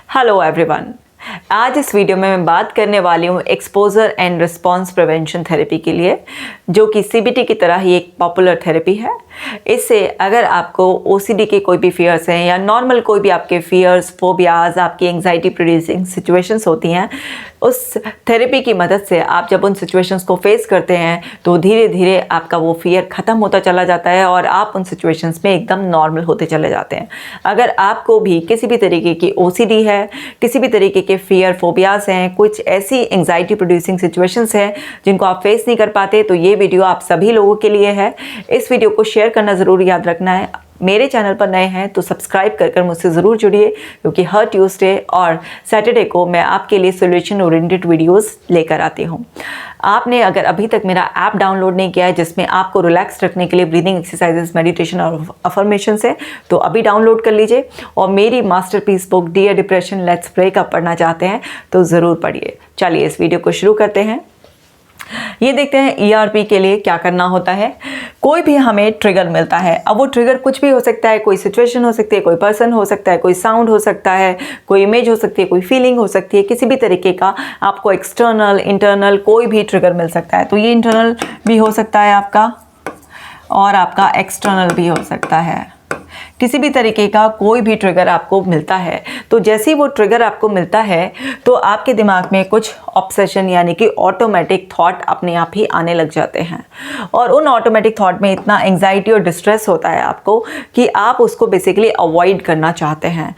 Hello everyone. आज इस video में मैं बात करने वाली हूँ exposure and response prevention therapy के लिए, जो कि सीबीटी की तरह ही एक पॉपुलर थेरेपी है। इससे अगर आपको ओसीडी के कोई भी फियर्स हैं या नॉर्मल कोई भी आपके फियर्स, फोबियाज, आपकी एंग्जाइटी प्रोड्यूसिंग सिचुएशंस होती हैं, उस थेरेपी की मदद से आप जब उन सिचुएशंस को फेस करते हैं तो धीरे धीरे आपका वो फियर ख़त्म होता चला जाता है और आप उन सिचुएशंस में एकदम नॉर्मल होते चले जाते हैं। अगर आपको भी किसी भी तरीके की ओसीडी है, किसी भी तरीके के फियर, फोबियाज हैं, कुछ ऐसी एंग्जाइटी प्रोड्यूसिंग सिचुएशंस हैं जिनको आप फेस नहीं कर पाते, तो ये वीडियो आप सभी लोगों के लिए है। इस वीडियो को शेयर करना ज़रूर याद रखना है। मेरे चैनल पर नए हैं तो सब्सक्राइब कर मुझसे ज़रूर जुड़िए, क्योंकि हर ट्यूसडे और सैटरडे को मैं आपके लिए सॉल्यूशन ओरिएंटेड वीडियोस लेकर आती हूँ। आपने अगर अभी तक मेरा ऐप डाउनलोड नहीं किया है, जिसमें आपको रिलैक्स रखने के लिए ब्रीदिंग एक्सरसाइजेस, मेडिटेशन और अफर्मेशंस है, तो अभी डाउनलोड कर लीजिए। और मेरी masterpiece book dear depression let's break up पढ़ना चाहते हैं तो ज़रूर पढ़िए। चलिए इस वीडियो को शुरू करते हैं। ये देखते हैं ईआरपी के लिए क्या करना होता है। कोई भी हमें ट्रिगर मिलता है, अब वो ट्रिगर कुछ भी हो सकता है, कोई सिचुएशन हो सकती है, कोई पर्सन हो सकता है, कोई साउंड हो सकता है, कोई इमेज हो सकती है, कोई फीलिंग हो सकती है, किसी भी तरीके का आपको एक्सटर्नल, इंटरनल कोई भी ट्रिगर मिल सकता है। तो ये इंटरनल भी हो सकता है आपका, और आपका एक्सटर्नल भी हो सकता है। किसी भी तरीके का कोई भी ट्रिगर आपको मिलता है, तो जैसे ही वो ट्रिगर आपको मिलता है तो आपके दिमाग में कुछ ऑब्सेशन यानी कि ऑटोमेटिक थॉट अपने आप ही आने लग जाते हैं। और उन ऑटोमेटिक थॉट में इतना एंग्जाइटी और डिस्ट्रेस होता है आपको कि आप उसको बेसिकली अवॉइड करना चाहते हैं।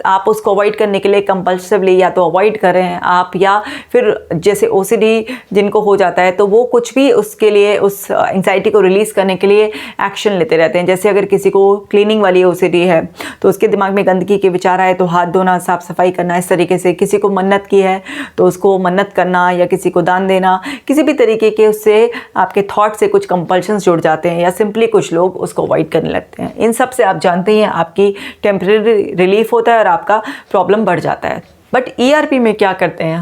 आप उसको अवॉइड करने के लिए कंपल्सिवली या तो अवॉइड करें आप, या फिर जैसे ओसीडी जिनको हो जाता है तो वो कुछ भी उसके लिए, उस एंग्जाइटी को रिलीज़ करने के लिए एक्शन लेते रहते हैं। जैसे अगर किसी को क्लीनिंग वाली ओसीडी है तो उसके दिमाग में गंदगी के विचार आए तो हाथ धोना, साफ सफाई करना, इस तरीके से। किसी को मन्नत की है तो उसको मन्नत करना या किसी को दान देना, किसी भी तरीके के उससे आपके थॉट से कुछ कंपल्शंस जुड़ जाते हैं, या सिंपली कुछ लोग उसको अवॉइड करने लगते हैं। इन सब से आप जानते हैं आपकी टेम्परेरी रिलीफ होता है और आपका प्रॉब्लम बढ़ जाता है। बट ईआरपी में क्या करते हैं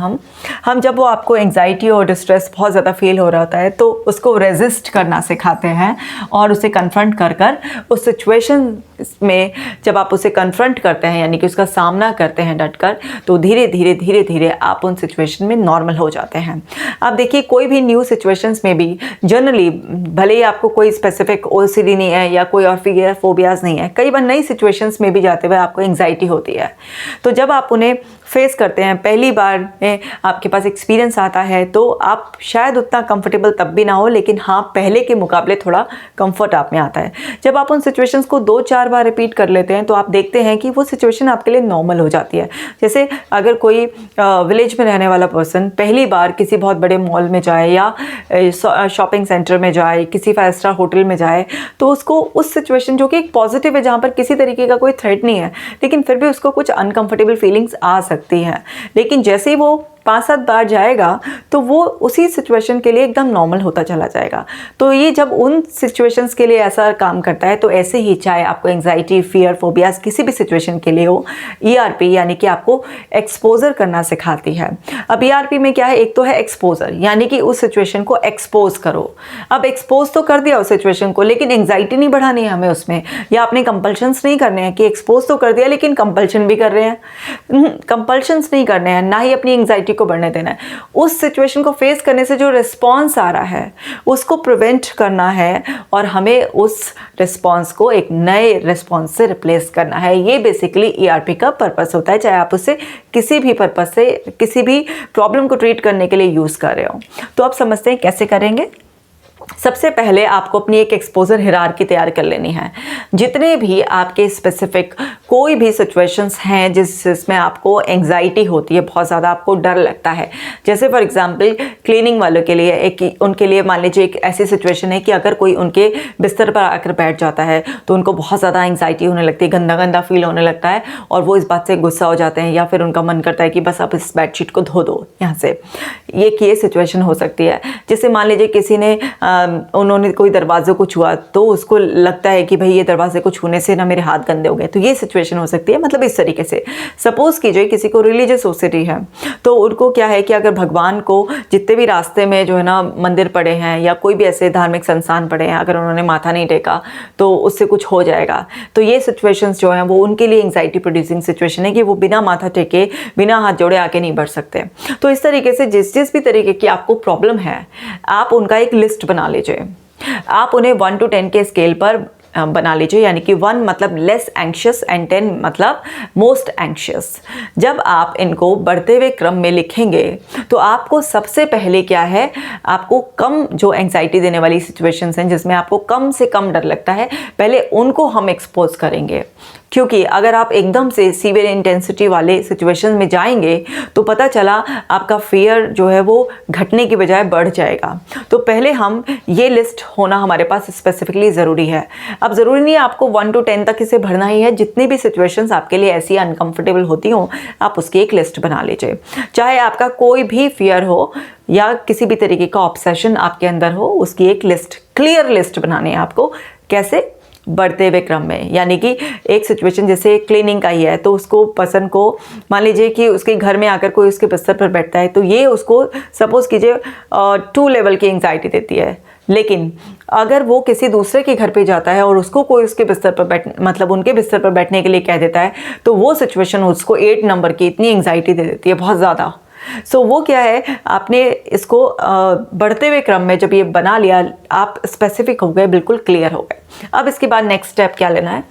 हम जब वो आपको एंग्जाइटी और डिस्ट्रेस बहुत ज़्यादा फील हो रहा होता है तो उसको रेजिस्ट करना सिखाते हैं और उसे कन्फ्रंट कर उस सिचुएशन में जब आप उसे कन्फ्रंट करते हैं, यानी कि उसका सामना करते हैं डटकर, तो धीरे धीरे आप उन सिचुएशन में नॉर्मल हो जाते हैं। आप देखिए, कोई भी न्यू सिचुएशंस में भी जनरली, भले ही आपको कोई स्पेसिफिक ओसीडी नहीं है या कोई और फियर, फोबियाज नहीं है, कई बार नई सिचुएशंस में भी जाते हुए आपको एंग्जाइटी होती है। तो जब आप उन्हें फेस करते हैं, पहली बार में आपके पास एक्सपीरियंस आता है, तो आप शायद उतना कंफर्टेबल तब भी ना हो, लेकिन हाँ, पहले के मुकाबले थोड़ा कंफर्ट आप में आता है। जब आप उन सिचुएशंस को 2-4 बार रिपीट कर लेते हैं तो आप देखते हैं कि वो सिचुएशन आपके लिए नॉर्मल हो जाती है। जैसे अगर कोई विलेज में रहने वाला पर्सन पहली बार किसी बहुत बड़े मॉल में जाए या शॉपिंग सेंटर में जाए, किसी 5 स्टार होटल में जाए, तो उसको उस सिचुएशन, जो कि एक पॉजिटिव है, जहाँ पर किसी तरीके का कोई थ्रेट नहीं है, लेकिन फिर भी उसको कुछ अनकंफर्टेबल फीलिंग्स आ सकती हैं। लेकिन जैसे ही वो 5-7 बार जाएगा तो वो उसी सिचुएशन के लिए एकदम नॉर्मल होता चला जाएगा। तो ये जब उन सिचुएशंस के लिए ऐसा काम करता है, तो ऐसे ही चाहे आपको एंग्जाइटी, फियर, फोबियाज किसी भी सिचुएशन के लिए हो, ईआरपी यानी कि आपको एक्सपोजर करना सिखाती है। अब ईआरपी में क्या है, एक तो है एक्सपोजर, यानी कि उस सिचुएशन को एक्सपोज करो। अब एक्सपोज तो कर दिया उस सिचुएशन को, लेकिन एंग्जाइटी नहीं बढ़ानी है हमें उसमें, या अपने कंपल्शंस नहीं करने हैं कि एक्सपोज तो कर दिया लेकिन कंपल्शन भी कर रहे हैं। कंपल्शंस नहीं करने हैं, ना ही अपनी एंग्जाइटी को बढ़ने देना है। उस सिचुएशन को फेस करने से जो रिस्पॉन्स आ रहा है उसको प्रिवेंट करना है, और हमें उस रिस्पॉन्स को एक नए रिस्पॉन्स से रिप्लेस करना है। ये बेसिकली ईआरपी का पर्पस होता है, चाहे आप उसे किसी भी पर्पस से, किसी भी प्रॉब्लम को ट्रीट करने के लिए यूज कर रहे हो। तो आप समझते हैं कैसे करेंगे। सबसे पहले आपको अपनी एक एक्सपोजर हिरार्की तैयार कर लेनी है। जितने भी आपके स्पेसिफिक कोई भी सिचुएशंस हैं जिसमें आपको एंग्जाइटी होती है, बहुत ज़्यादा आपको डर लगता है, जैसे फॉर एग्जांपल क्लीनिंग वालों के लिए उनके लिए मान लीजिए एक ऐसी सिचुएशन है कि अगर कोई उनके बिस्तर पर आकर बैठ जाता है तो उनको बहुत ज़्यादा एंग्जाइटी होने लगती है, गंदा गंदा फील होने लगता है, और वो इस बात से गुस्सा हो जाते हैं, या फिर उनका मन करता है कि बस आप इस बेडशीट को धो दो यहाँ से। ये सिचुएशन हो सकती है। जैसे मान लीजिए किसी ने उन्होंने कोई दरवाज़ों को छुआ तो उसको लगता है कि भाई ये दरवाजे को छूने से ना मेरे हाथ गंदे हो गए, तो ये सिचुएशन हो सकती है। मतलब इस तरीके से सपोज कीजिए किसी को रिलीजियस सोसाइटी है तो उनको क्या है कि अगर भगवान को जितने भी रास्ते में जो है ना मंदिर पड़े हैं या कोई भी ऐसे धार्मिक संस्थान पड़े हैं, अगर उन्होंने माथा नहीं टेका तो उससे कुछ हो जाएगा। तो ये सिचुएशंस जो हैं वो उनके लिए एंग्जाइटी प्रोड्यूसिंग सिचुएशन है कि वो बिना माथा टेके बिना हाथ जोड़े आके नहीं बढ़ सकते। तो इस तरीके से जिस भी तरीके की आपको प्रॉब्लम है आप उनका एक लिस्ट बना लीजिए। आप उन्हें 1 to 10 के स्केल पर बना लीजिए, यानी कि 1 मतलब लेस एंक्शियस एंड 10 मतलब मोस्ट एंक्शियस। जब आप इनको बढ़ते हुए क्रम में लिखेंगे तो आपको सबसे पहले क्या है, आपको कम जो एंग्जाइटी देने वाली सिचुएशंस हैं जिसमें आपको कम से कम डर लगता है, पहले उनको हम एक्सपोज करेंगे। क्योंकि अगर आप एकदम से सीवियर इंटेंसिटी वाले सिचुएशन में जाएंगे तो पता चला आपका फियर जो है वो घटने की बजाय बढ़ जाएगा। तो पहले हम ये लिस्ट होना हमारे पास स्पेसिफिकली ज़रूरी है। अब ज़रूरी नहीं है आपको 1 to 10 तक इसे भरना ही है, जितनी भी सिचुएशंस आपके लिए ऐसी अनकंफर्टेबल होती हों आप उसकी एक लिस्ट बना लीजिए। चाहे आपका कोई भी फियर हो या किसी भी तरीके का ऑब्सेशन आपके अंदर हो, उसकी एक लिस्ट, क्लियर लिस्ट बनानी है आपको। कैसे? बढ़ते हुए क्रम में। यानी कि एक सिचुएशन जैसे क्लीनिंग का ही है तो उसको पर्सन को मान लीजिए कि उसके घर में आकर कोई उसके बिस्तर पर बैठता है तो ये उसको सपोज कीजिए 2 लेवल की एंग्जाइटी देती है। लेकिन अगर वो किसी दूसरे के घर पे जाता है और उसको कोई उसके बिस्तर पर मतलब उनके बिस्तर पर बैठने के लिए कह देता है तो वो सिचुएशन उसको 8 नंबर की इतनी एंग्जाइटी दे देती है, बहुत ज़्यादा। सो वो क्या है, आपने इसको बढ़ते हुए क्रम में जब ये बना लिया, आप स्पेसिफिक हो गए, बिल्कुल क्लियर हो गए। अब इसके बाद नेक्स्ट स्टेप क्या लेना है?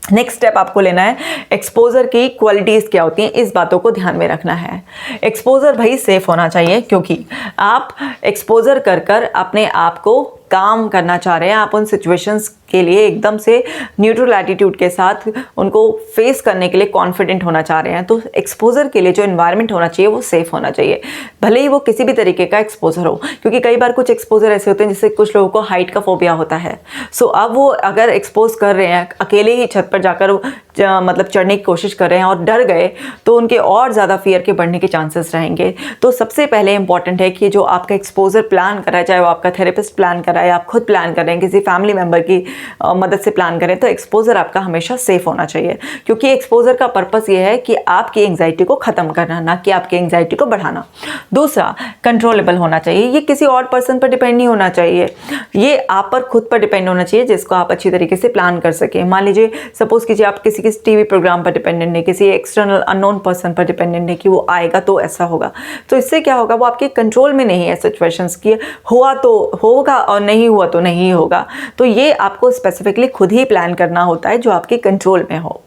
नेक्स्ट स्टेप आपको लेना है एक्सपोजर की क्वालिटीज़ क्या होती हैं, इस बातों को ध्यान में रखना है। एक्सपोजर भाई सेफ होना चाहिए, क्योंकि आप एक्सपोजर कर अपने आप को काम करना चाह रहे हैं। आप उन सिचुएशंस के लिए एकदम से न्यूट्रल एटीट्यूड के साथ उनको फेस करने के लिए कॉन्फिडेंट होना चाह रहे हैं। तो एक्सपोजर के लिए जो एनवायरनमेंट होना चाहिए वो सेफ होना चाहिए, भले ही वो किसी भी तरीके का एक्सपोजर हो। क्योंकि कई बार कुछ एक्सपोजर ऐसे होते हैं जिससे कुछ लोगों को हाइट का फोबिया होता है। सो अब वो अगर एक्सपोज कर रहे हैं, अकेले ही छत पर जाकर मतलब चढ़ने की कोशिश कर रहे हैं और डर गए तो उनके और ज़्यादा फियर के बढ़ने के चांसेस रहेंगे। तो सबसे पहले इंपॉर्टेंट है कि जो आपका एक्सपोजर प्लान कर रहा है, चाहे वो आपका थेरेपिस्ट प्लान कर रहा है, आप खुद प्लान कर रहे हैं, किसी फैमिली मेम्बर की मदद से प्लान करें, तो एक्सपोजर आपका हमेशा सेफ होना चाहिए। क्योंकि एक्सपोजर का पर्पस ये है कि आपकी एंग्जाइटी को ख़त्म करना, ना कि आपकी एंग्जाइटी को बढ़ाना। दूसरा, कंट्रोलेबल होना चाहिए। ये किसी और पर्सन पर डिपेंड नहीं होना चाहिए, ये आप पर खुद पर डिपेंड होना चाहिए, जिसको आप अच्छी तरीके से प्लान कर सकें। मान लीजिए सपोज कीजिए आप किसी टीवी प्रोग्राम पर डिपेंडेंट है, किसी एक्सटर्नल अननोन पर्सन पर डिपेंडेंट है कि वो आएगा तो ऐसा होगा, तो इससे क्या होगा, वो आपके कंट्रोल में नहीं है सिचुएशंस की। हुआ तो होगा और नहीं हुआ तो नहीं होगा। तो ये आपको स्पेसिफिकली खुद ही प्लान करना होता है जो आपके कंट्रोल में हो।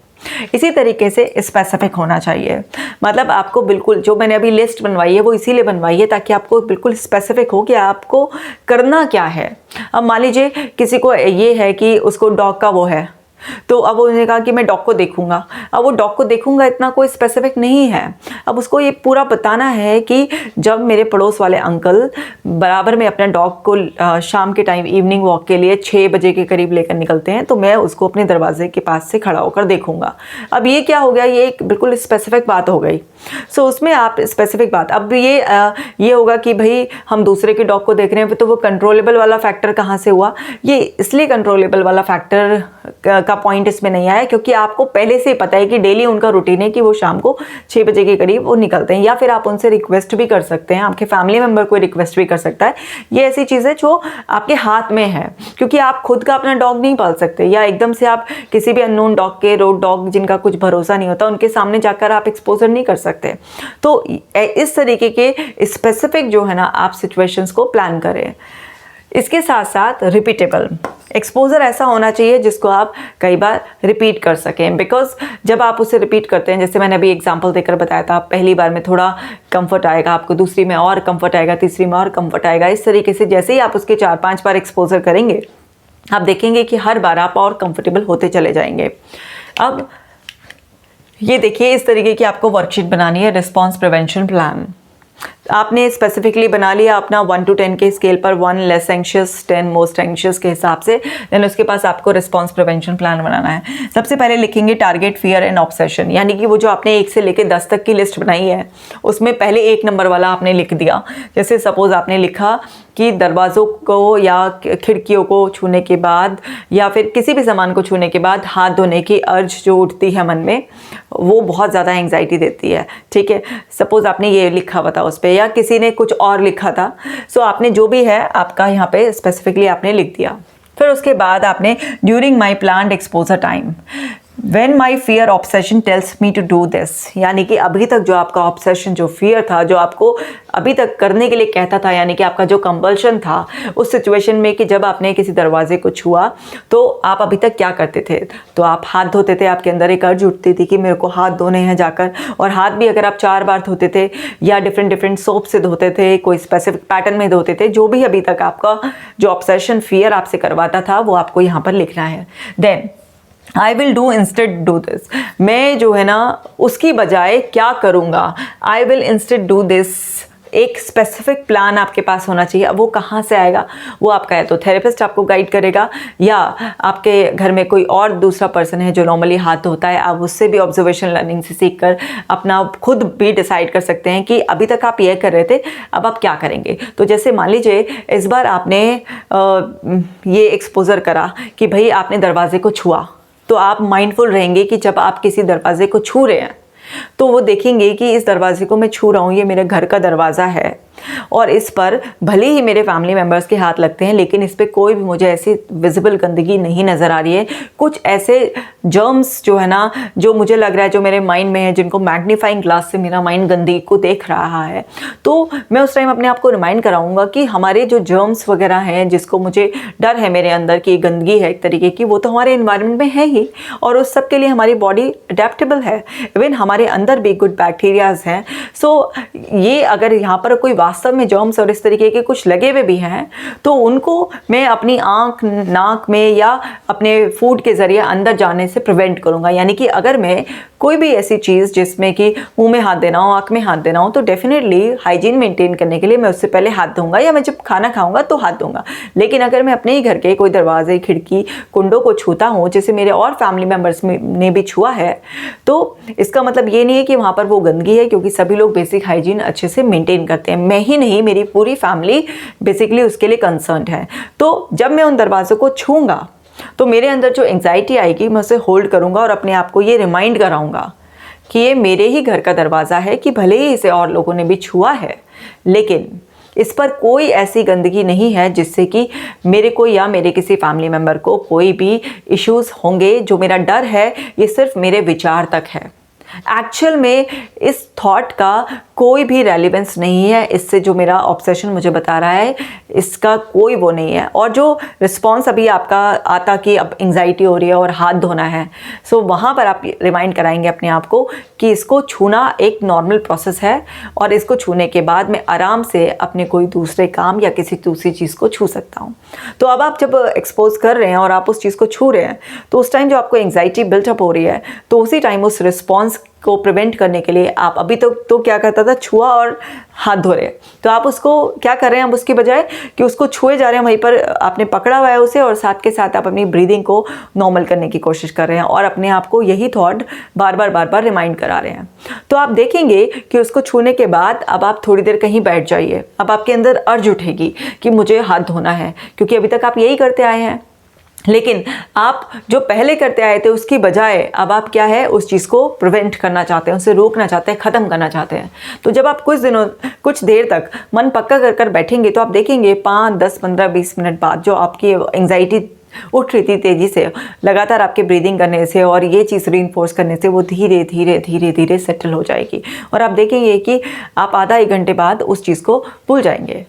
इसी तरीके से स्पेसिफिक होना चाहिए। मतलब आपको बिल्कुल, जो मैंने अभी लिस्ट बनवाई है वो इसीलिए बनवाई है ताकि आपको बिल्कुल स्पेसिफिक हो कि आपको करना क्या है। अब मान लीजिए किसी को ये है कि उसको डॉग का वो है, तो अब उन्होंने कहा कि मैं डॉग को देखूंगा। अब वो डॉग को देखूंगा इतना कोई स्पेसिफिक नहीं है। अब उसको ये पूरा बताना है कि जब मेरे पड़ोस वाले अंकल बराबर में अपने डॉग को शाम के टाइम इवनिंग वॉक के लिए 6 बजे के करीब लेकर निकलते हैं तो मैं उसको अपने दरवाजे के पास से खड़ा होकर देखूंगा। अब ये क्या हो गया, ये एक बिल्कुल स्पेसिफिक बात हो गई। सो उसमें आप स्पेसिफिक बात, अब ये होगा कि भाई हम दूसरे के डॉग को देख रहे हैं तो वो कंट्रोलेबल वाला फैक्टर कहाँ से हुआ? ये इसलिए कंट्रोलेबल वाला फैक्टर का पॉइंट इसमें नहीं आया क्योंकि आपको पहले से पता है कि डेली उनका रूटीन है कि वो शाम को 6 बजे के करीब वो निकलते हैं। या फिर आप उनसे रिक्वेस्ट भी कर सकते हैं, आपके फैमिली मेम्बर को रिक्वेस्ट भी कर सकता है। ये ऐसी चीज़ है जो आपके हाथ में है, क्योंकि आप खुद का अपना डॉग नहीं पाल सकते, या एकदम से आप किसी भी अननोन डॉग के, रोड डॉग जिनका कुछ भरोसा नहीं होता, उनके सामने जाकर आप एक्सपोजर नहीं कर सकते। तो इस तरीके के स्पेसिफिक जो है ना आप सिचुएशंस को प्लान करें। इसके साथ साथ रिपीटेबल एक्सपोजर ऐसा होना चाहिए जिसको आप कई बार रिपीट कर सकें। बिकॉज जब आप उसे रिपीट करते हैं, जैसे मैंने अभी एग्जांपल देकर बताया था, पहली बार में थोड़ा कंफर्ट आएगा आपको, दूसरी में और कंफर्ट आएगा, तीसरी में और कंफर्ट आएगा। इस तरीके से जैसे ही आप उसके 4-5 बार एक्सपोजर करेंगे आप देखेंगे कि हर बार आप और कंफर्टेबल होते चले जाएंगे। अब ये देखिए, इस तरीके की आपको वर्कशीट बनानी है, रिस्पॉन्स प्रिवेंशन प्लान। आपने स्पेसिफिकली बना लिया अपना 1 to 10 के स्केल पर, 1 लेस एंशियस, 10 मोस्ट एंशियस के हिसाब से। देन उसके पास आपको रिस्पॉन्स प्रिवेंशन प्लान बनाना है। सबसे पहले लिखेंगे टारगेट, फियर एंड ऑब्सेशन, यानी कि वो जो आपने 1 से लेकर 10 तक की लिस्ट बनाई है उसमें पहले 1 नंबर वाला आपने लिख दिया। जैसे सपोज आपने लिखा कि दरवाज़ों को या खिड़कियों को छूने के बाद या फिर किसी भी सामान को छूने के बाद हाथ धोने की अर्ज जो उठती है मन में, वो बहुत ज़्यादा एंग्जाइटी देती है। ठीक है, सपोज़ आपने ये लिखा हुआ था उस पर, या किसी ने कुछ और लिखा था, सो आपने जो भी है आपका यहाँ पे स्पेसिफिकली आपने लिख दिया। फिर उसके बाद आपने during my planned exposure time When my fear obsession tells me to do this, यानी कि अभी तक जो आपका ऑब्सेशन, जो फियर था, जो आपको अभी तक करने के लिए कहता था, यानी कि आपका जो कंपल्शन था उस सिचुएशन में कि जब आपने किसी दरवाजे को छुआ तो आप अभी तक क्या करते थे? तो आप हाथ धोते थे, आपके अंदर एक अर्ज उठती थी कि मेरे को हाथ धोने हैं जाकर, और हाथ भी अगर आप 4 बार धोते थे या डिफरेंट सोप से धोते थे, कोई स्पेसिफिक पैटर्न में धोते थे, जो भी अभी तक आपका जो ऑब्सेशन फियर आपसे करवाता था वो आपको यहाँ पर लिखना है। Then I will do instead do this, मैं जो है ना उसकी बजाय क्या करूँगा? I will instead do this, एक स्पेसिफिक प्लान आपके पास होना चाहिए। अब वो कहाँ से आएगा? वो आपका है तो थेरेपिस्ट आपको गाइड करेगा, या आपके घर में कोई और दूसरा पर्सन है जो नॉर्मली हाथ धोता है, आप उससे भी ऑब्जर्वेशन लर्निंग से सीख कर अपना खुद भी डिसाइड कर सकते हैं कि अभी तक आप ये कर रहे थे, अब आप क्या करेंगे। तो जैसे मान लीजिए इस बार आपने ये एक्सपोजर करा कि भाई आपने दरवाजे को छुआ, तो आप माइंडफुल रहेंगे कि जब आप किसी दरवाजे को छू रहे हैं तो वो देखेंगे कि इस दरवाजे को मैं छू रहा हूँ, ये मेरे घर का दरवाज़ा है, और इस पर भले ही मेरे फैमिली मेम्बर्स के हाथ लगते हैं लेकिन इस पर कोई भी मुझे ऐसी विजिबल गंदगी नहीं नज़र आ रही है। कुछ ऐसे जर्म्स जो है ना, जो मुझे लग रहा है जो मेरे माइंड में है, जिनको मैग्नीफाइंग ग्लास से मेरा माइंड गंदगी को देख रहा है, तो मैं उस टाइम अपने आप को रिमाइंड कराऊंगा कि हमारे जो जर्म्स वगैरह हैं, जिसको मुझे डर है मेरे अंदर कि गंदगी है एक तरीके की, वो तो हमारे इन्वायरमेंट में है ही, और उस सब के लिए हमारी बॉडी अडेप्टेबल है। इवन हमारे अंदर भी गुड बैक्टीरियाज हैं। सो ये अगर यहाँ पर कोई वास्तव में जर्म्स और इस तरीके के कुछ लगे हुए भी हैं तो उनको मैं अपनी आंख, नाक में या अपने फूड के ज़रिए अंदर जाने से प्रिवेंट करूँगा। यानी कि अगर मैं कोई भी ऐसी चीज़ जिसमें कि मुंह में हाथ देना हो, आँख में हाथ देना हो, तो डेफिनेटली हाइजीन मेंटेन करने के लिए मैं उससे पहले हाथ धोऊंगा, या मैं जब खाना खाऊंगा तो हाथ धोऊंगा। लेकिन अगर मैं अपने ही घर के कोई दरवाजे, खिड़की, कुंडों को छूता हूँ, जैसे मेरे और फैमिली मेम्बर्स ने भी छुआ है, तो इसका मतलब ये नहीं है कि वहाँ पर वो गंदगी है, क्योंकि सभी लोग बेसिक हाइजीन अच्छे से मेंटेन करते हैं। मैं ही नहीं, मेरी पूरी फैमिली बेसिकली उसके लिए कंसर्न्ड है। तो जब मैं उन दरवाज़ों को छूँगा तो मेरे अंदर जो एंग्जाइटी आएगी मैं उसे होल्ड करूँगा और अपने आप को ये रिमाइंड कराऊँगा कि ये मेरे ही घर का दरवाज़ा है, कि भले ही इसे और लोगों ने भी छुआ है लेकिन इस पर कोई ऐसी गंदगी नहीं है जिससे कि मेरे को या मेरे किसी फैमिली मेम्बर को कोई भी इश्यूज़ होंगे। जो मेरा डर है ये सिर्फ मेरे विचार तक है। एक्चुअल में इस थॉट का कोई भी रेलिवेंस नहीं है, इससे जो मेरा ऑब्सेशन मुझे बता रहा है इसका कोई वो नहीं है। और जो रिस्पॉन्स अभी आपका आता कि अब एंग्जाइटी हो रही है और हाथ धोना है, सो वहाँ पर आप रिमाइंड कराएंगे अपने आप को कि इसको छूना एक नॉर्मल प्रोसेस है, और इसको छूने के बाद मैं आराम से अपने कोई दूसरे काम या किसी दूसरी चीज़ को छू सकता हूँ। तो अब आप जब एक्सपोज कर रहे हैं और आप उस चीज़ को छू रहे हैं तो उस टाइम जो आपको एंग्जाइटी बिल्टअप हो रही है, तो उसी टाइम उस रिस्पॉन्स को प्रिवेंट करने के लिए आप अभी तो क्या करता था, छुआ और हाथ धो रहे, तो आप उसको क्या कर रहे हैं, अब उसकी बजाय कि उसको छुए जा रहे हैं, वहीं पर आपने पकड़ा हुआ है उसे, और साथ के साथ आप अपनी ब्रीदिंग को नॉर्मल करने की कोशिश कर रहे हैं और अपने आप को यही थॉट बार बार रिमाइंड करा रहे हैं। तो आप देखेंगे कि उसको छूने के बाद अब आप थोड़ी देर कहीं बैठ जाइए। अब आपके अंदर अर्ज उठेगी कि मुझे हाथ धोना है, क्योंकि अभी तक आप यही करते आए हैं, लेकिन आप जो पहले करते आए थे उसकी बजाय अब आप क्या है, उस चीज़ को प्रिवेंट करना चाहते हैं, उसे रोकना चाहते हैं, ख़त्म करना चाहते हैं। तो जब आप कुछ देर तक मन पक्का कर बैठेंगे तो आप देखेंगे 5, 10, 15, 20 मिनट बाद जो आपकी एंग्जाइटी उठ रही थी तेज़ी से, लगातार आपके ब्रीदिंग करने से और ये चीज़ रीइंफोर्स करने से वो धीरे धीरे सेटल हो जाएगी, और आप देखेंगे कि आप आधा 1 घंटे बाद उस चीज़ को भूल जाएंगे।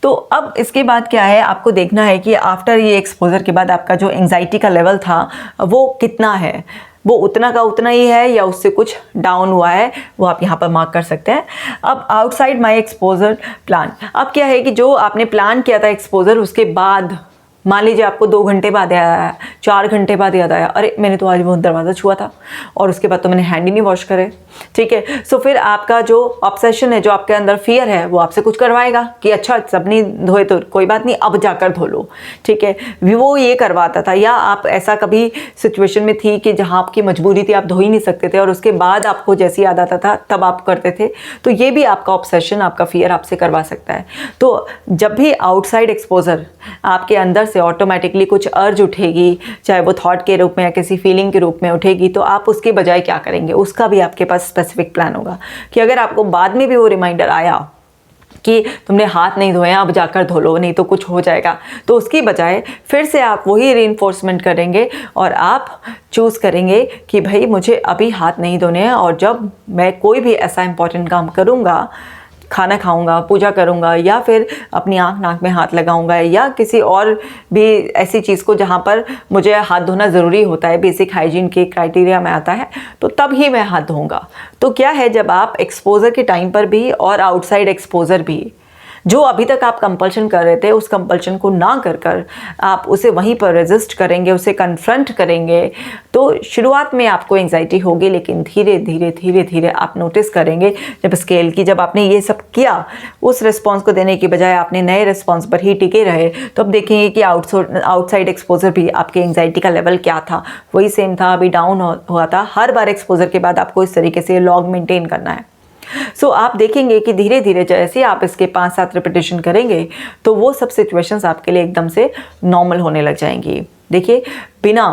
तो अब इसके बाद क्या है, आपको देखना है कि आफ्टर ये एक्सपोजर के बाद आपका जो एंग्जाइटी का लेवल था वो कितना है, वो उतना का उतना ही है या उससे कुछ डाउन हुआ है, वो आप यहाँ पर मार्क कर सकते हैं। अब आउटसाइड माय एक्सपोजर प्लान, अब क्या है कि जो आपने प्लान किया था एक्सपोजर, उसके बाद मान लीजिए आपको 2 घंटे बाद याद आया, 4 घंटे बाद याद आया, अरे मैंने तो आज वो दरवाज़ा छुआ था और उसके बाद तो मैंने हैंड ही नहीं वॉश करे, ठीक है। सो फिर आपका जो ऑब्सेशन है, जो आपके अंदर फियर है, वो आपसे कुछ करवाएगा कि अच्छा सब नहीं धोए तो कोई बात नहीं, अब जाकर धो लो, ठीक है। वो ये करवाता था। या आप ऐसा कभी सिचुएशन में थी कि जहाँ आपकी मजबूरी थी, आप धो ही नहीं सकते थे और उसके बाद आपको जैसे याद आता था तब आप करते थे, तो ये भी आपका ऑब्सेशन, आपका फियर आपसे करवा सकता है। तो जब भी आउटसाइड एक्सपोजर आपके अंदर से ऑटोमेटिकली कुछ अर्ज उठेगी, चाहे वो थॉट के रूप में या किसी फीलिंग के रूप में उठेगी, तो आप उसके बजाय क्या करेंगे, उसका भी आपके पास स्पेसिफिक प्लान होगा कि अगर आपको बाद में भी वो रिमाइंडर आया कि तुमने हाथ नहीं धोए, अब जाकर धो लो, नहीं तो कुछ हो जाएगा, तो उसकी बजाय फिर से आप वही रीइंफोर्समेंट करेंगे और आप चूज़ करेंगे कि भाई मुझे अभी हाथ नहीं धोने हैं, और जब मैं कोई भी ऐसा इंपॉर्टेंट काम करूँगा, खाना खाऊंगा, पूजा करूंगा, या फिर अपनी आँख नाक में हाथ लगाऊंगा, या किसी और भी ऐसी चीज़ को जहाँ पर मुझे हाथ धोना ज़रूरी होता है, बेसिक हाइजीन के क्राइटेरिया में आता है, तो तब ही मैं हाथ धोऊंगा। तो क्या है, जब आप एक्सपोजर के टाइम पर भी और आउटसाइड एक्सपोजर भी, जो अभी तक आप कंपल्शन कर रहे थे, उस कंपल्शन को ना कर आप उसे वहीं पर रेजिस्ट करेंगे, उसे कन्फ्रंट करेंगे, तो शुरुआत में आपको एंजाइटी होगी, लेकिन धीरे धीरे आप नोटिस करेंगे जब स्केल की, जब आपने ये सब किया, उस रिस्पॉन्स को देने की बजाय आपने नए रिस्पॉन्स पर ही टिके रहे, तो अब देखेंगे कि आउटसाइड एक्सपोजर भी आपके एंजाइटी का लेवल क्या था, वही सेम था, अभी डाउन हुआ था। हर बार एक्सपोजर के बाद आपको इस तरीके से लॉग मेंटेन करना है। सो आप देखेंगे कि धीरे धीरे जैसे आप इसके 5-7 रिपीटेशन करेंगे, तो वो सब सिचुएशंस आपके लिए एकदम से नॉर्मल होने लग जाएंगी। देखिए, बिना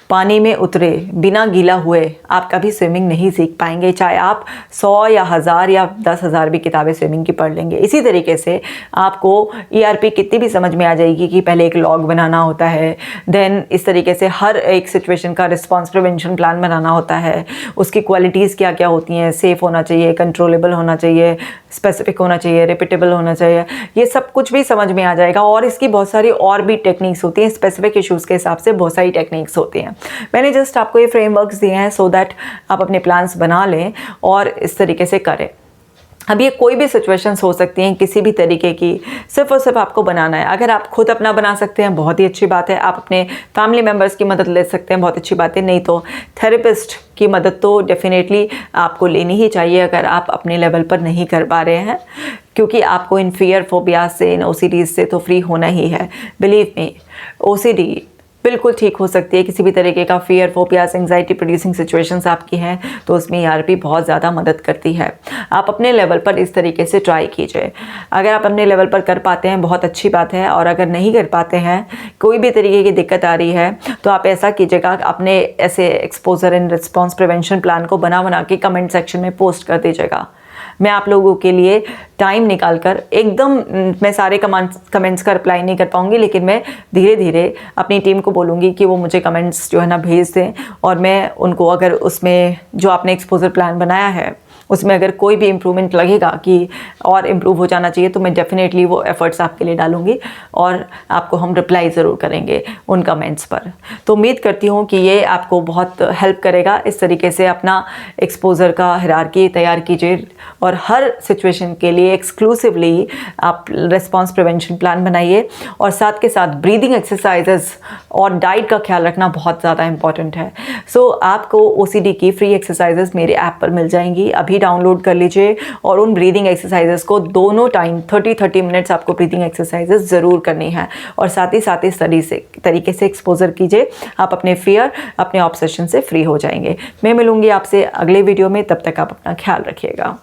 पानी में उतरे, बिना गीला हुए आप कभी स्विमिंग नहीं सीख पाएंगे, चाहे आप 100 या 1000 या 10,000 भी किताबें स्विमिंग की पढ़ लेंगे। इसी तरीके से आपको ERP कितनी भी समझ में आ जाएगी कि पहले एक लॉग बनाना होता है, देन इस तरीके से हर एक सिचुएशन का रिस्पॉन्स प्रिवेंशन प्लान बनाना होता है, उसकी क्वालिटीज़ क्या क्या होती हैं, सेफ़ होना चाहिए, कंट्रोलेबल होना चाहिए, स्पेसिफिक होना चाहिए, रिपीटेबल होना चाहिए, ये सब कुछ भी समझ में आ जाएगा। और इसकी बहुत सारी और भी टेक्निक्स होती हैं, स्पेसिफिक इश्यूज़ के हिसाब से बहुत सारी टेक्निक्स होती हैं। मैंने जस्ट आपको ये फ्रेमवर्क्स दिए हैं सो दैट आप अपने प्लान्स बना लें और इस तरीके से करें। अब ये कोई भी सिचुएशंस हो सकती हैं, किसी भी तरीके की, सिर्फ और सिर्फ आपको बनाना है। अगर आप खुद अपना बना सकते हैं, बहुत ही अच्छी बात है। आप अपने फैमिली मेम्बर्स की मदद ले सकते हैं, बहुत अच्छी बात है। नहीं तो थेरेपिस्ट की मदद तो डेफिनेटली आपको लेनी ही चाहिए अगर आप अपने लेवल पर नहीं कर पा रहे हैं, क्योंकि आपको इन फियर फोबिया से, इन OCD से तो फ्री होना ही है। बिलीव मी, OCD बिल्कुल ठीक हो सकती है। किसी भी तरीके का fear phobias, anxiety producing situations आपकी हैं, तो उसमें ERP बहुत ज़्यादा मदद करती है। आप अपने लेवल पर इस तरीके से ट्राई कीजिए। अगर आप अपने लेवल पर कर पाते हैं, बहुत अच्छी बात है, और अगर नहीं कर पाते हैं, कोई भी तरीके की दिक्कत आ रही है, तो आप ऐसा कीजिएगा, अपने ऐसे exposure and response prevention plan को बना के कमेंट सेक्शन में पोस्ट कर दीजिएगा। मैं आप लोगों के लिए टाइम निकाल कर, एकदम मैं सारे कमेंट्स का रिप्लाई नहीं कर पाऊंगी, लेकिन मैं धीरे धीरे अपनी टीम को बोलूँगी कि वो मुझे कमेंट्स जो है ना भेज दें, और मैं उनको, अगर उसमें जो आपने एक्सपोजर प्लान बनाया है उसमें अगर कोई भी इम्प्रूवमेंट लगेगा कि और इम्प्रूव हो जाना चाहिए, तो मैं डेफिनेटली वो एफर्ट्स आपके लिए डालूंगी और आपको हम रिप्लाई ज़रूर करेंगे उन कमेंट्स पर। तो उम्मीद करती हूँ कि ये आपको बहुत हेल्प करेगा। इस तरीके से अपना एक्सपोजर का हायरार्की तैयार कीजिए और हर सिचुएशन के लिए एक्सक्लूसिवली आप रिस्पॉन्स प्रिवेंशन प्लान बनाइए, और साथ के साथ ब्रीदिंग एक्सरसाइजेस और डाइट का ख्याल रखना बहुत ज़्यादा इंपॉर्टेंट है। सो आपको OCD की फ्री एक्सरसाइजेस मेरे ऐप पर मिल जाएंगी, अभी डाउनलोड कर लीजिए, और उन ब्रीदिंग एक्सरसाइजेस को दोनों टाइम 30 मिनट्स आपको ब्रीदिंग एक्सरसाइजेस ज़रूर करनी है, और साथ ही इस तरीके से एक्सपोजर कीजिए। आप अपने फियर, अपने ऑब्सेशन से फ्री हो जाएंगे। मैं मिलूंगी आपसे अगले वीडियो में, तब तक आप अपना ख्याल रखिएगा।